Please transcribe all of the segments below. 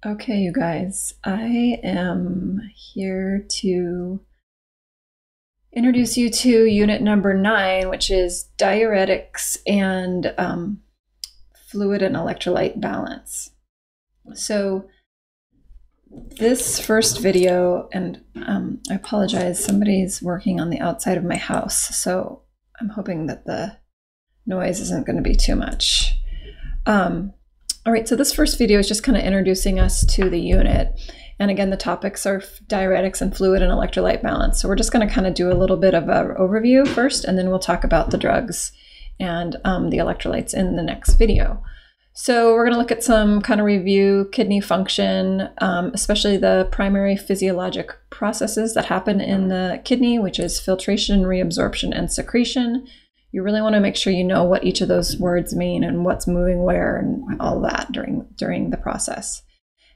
Okay, you guys, I am here to introduce you to unit number 9, which is diuretics and fluid and electrolyte balance. So this first video, and I apologize, somebody's working on the outside of my house, so I'm hoping that the noise isn't going to be too much. All right, so this first video is just kind of introducing us to the unit. And again, the topics are diuretics and fluid and electrolyte balance. So we're just going to kind of do a little bit of an overview first, and then we'll talk about the drugs and the electrolytes in the next video. So we're going to look at some kind of review kidney function, especially the primary physiologic processes that happen in the kidney, which is filtration, reabsorption, and secretion. You really want to make sure you know what each of those words mean and what's moving where and all that during the process.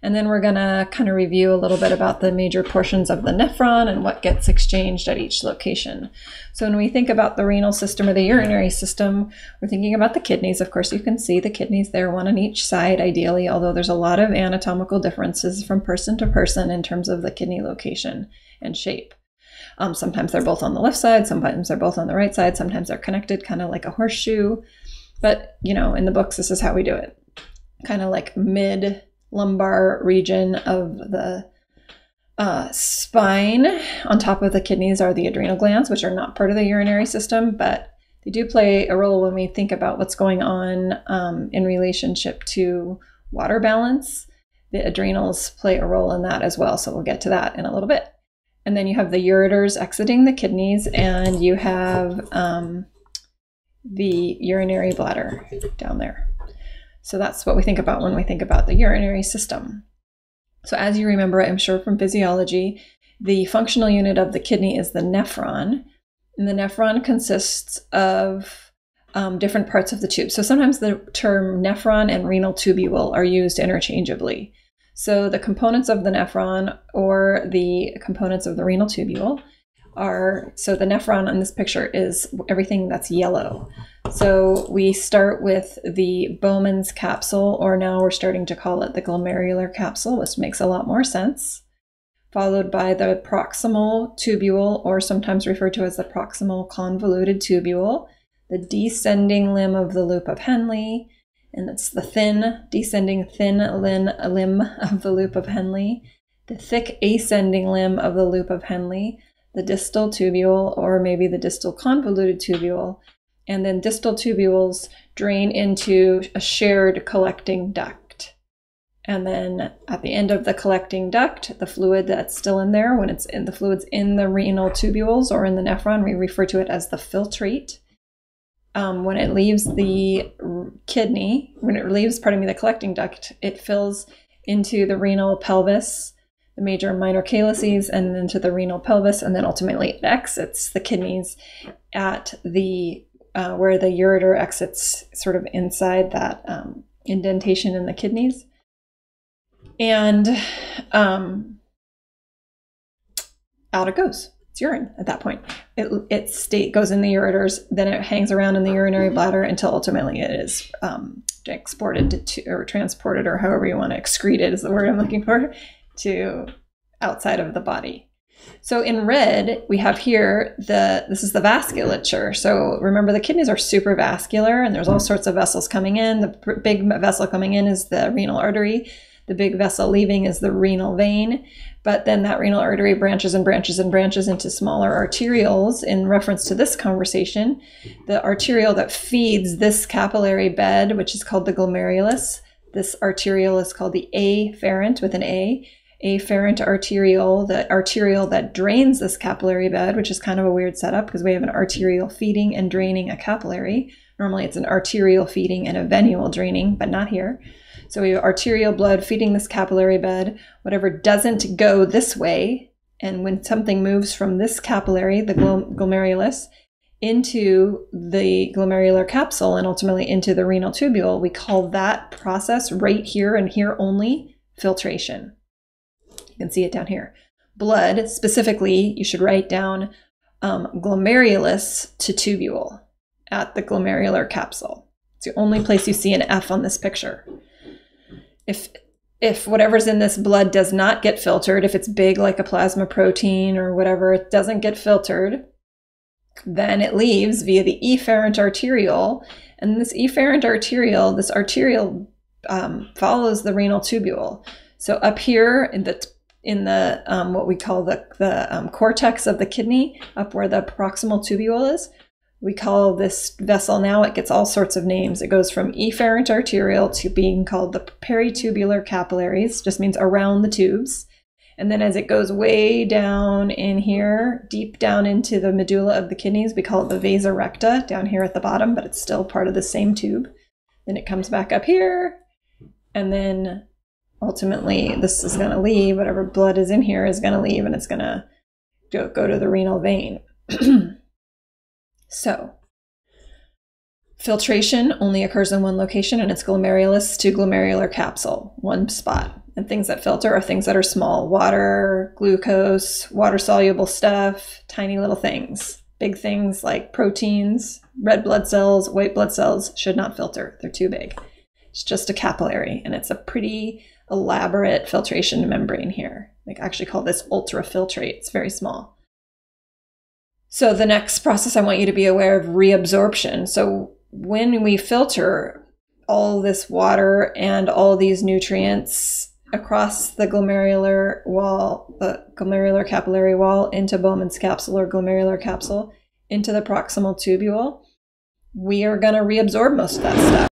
And then we're going to kind of review a little bit about the major portions of the nephron and what gets exchanged at each location. So when we think about the renal system or the urinary system, we're thinking about the kidneys. Of course, you can see the kidneys there, one on each side, ideally, although there's a lot of anatomical differences from person to person in terms of the kidney location and shape. Sometimes they're both on the left side, sometimes they're both on the right side, sometimes they're connected, kind of like a horseshoe. But, you know, in the books, this is how we do it. Kind of like mid-lumbar region of the spine. On top of the kidneys are the adrenal glands, which are not part of the urinary system, but they do play a role when we think about what's going on in relationship to water balance. The adrenals play a role in that as well, so we'll get to that in a little bit. And then you have the ureters exiting the kidneys, and you have the urinary bladder down there. So that's what we think about when we think about the urinary system. So as you remember, I'm sure from physiology, the functional unit of the kidney is the nephron. And the nephron consists of different parts of the tube. So sometimes the term nephron and renal tubule are used interchangeably. So the components of the nephron or the components of the renal tubule are, so the nephron on this picture is everything that's yellow. So we start with the Bowman's capsule, or now we're starting to call it the glomerular capsule, which makes a lot more sense, followed by the proximal tubule, or sometimes referred to as the proximal convoluted tubule, the descending limb of the loop of Henle, and it's the thin, descending thin limb of the loop of Henle, the thick ascending limb of the loop of Henle, the distal tubule, or maybe the distal convoluted tubule, and then distal tubules drain into a shared collecting duct. And then at the end of the collecting duct, the fluid that's still in there, when it's in the fluids in the renal tubules or in the nephron, we refer to it as the filtrate. When it leaves the kidney, when it leaves, the collecting duct, it fills into the renal pelvis, the major and minor calyces, and into the renal pelvis, and then ultimately it exits the kidneys at the where the ureter exits, sort of inside that indentation in the kidneys. And out it goes. It's urine at that point. It goes in the ureters, then it hangs around in the urinary bladder until ultimately it is exported to, or transported, or however you want to excrete it is the word I'm looking for, to outside of the body. So in red, we have here, this is the vasculature. So remember, the kidneys are super vascular, and there's all sorts of vessels coming in. The big vessel coming in is the renal artery. The big vessel leaving is the renal vein, but then that renal artery branches and branches and branches into smaller arterioles. In reference to this conversation, the arteriole that feeds this capillary bed, which is called the glomerulus, this arteriole is called the afferent with an A. Afferent arteriole, the arteriole that drains this capillary bed, which is kind of a weird setup because we have an arteriole feeding and draining a capillary. Normally it's an arteriole feeding and a venule draining, but not here. So we have arterial blood feeding this capillary bed. Whatever doesn't go this way, and when something moves from this capillary, the glomerulus, into the glomerular capsule and ultimately into the renal tubule, we call that process right here and here only filtration. You can see it down here. Blood, specifically, you should write down glomerulus to tubule at the glomerular capsule. It's the only place you see an F on this picture. If if whatever's in this blood does not get filtered, if it's big like a plasma protein or whatever, it doesn't get filtered, then it leaves via the efferent arteriole. And this efferent arteriole, this arteriole follows the renal tubule. So up here in the what we call the cortex of the kidney, up where the proximal tubule is, we call this vessel now, it gets all sorts of names. It goes from efferent arteriole to being called the peritubular capillaries, just means around the tubes. And then as it goes way down in here, deep down into the medulla of the kidneys, we call it the vasa recta down here at the bottom, but it's still part of the same tube. Then it comes back up here, and then ultimately this is going to leave, whatever blood is in here is going to leave, and it's going to go to the renal vein. So, filtration only occurs in one location, and it's glomerulus to glomerular capsule, one spot. And things that filter are things that are small: water, glucose, water-soluble stuff, tiny little things. Big things like proteins, red blood cells, white blood cells should not filter. They're too big. It's just a capillary, and it's a pretty elaborate filtration membrane here. They actually call this ultrafiltrate. It's very small. So the next process I want you to be aware of, reabsorption. So when we filter all this water and all these nutrients across the glomerular wall, the glomerular capillary wall, into Bowman's capsule or glomerular capsule, into the proximal tubule, we are going to reabsorb most of that stuff.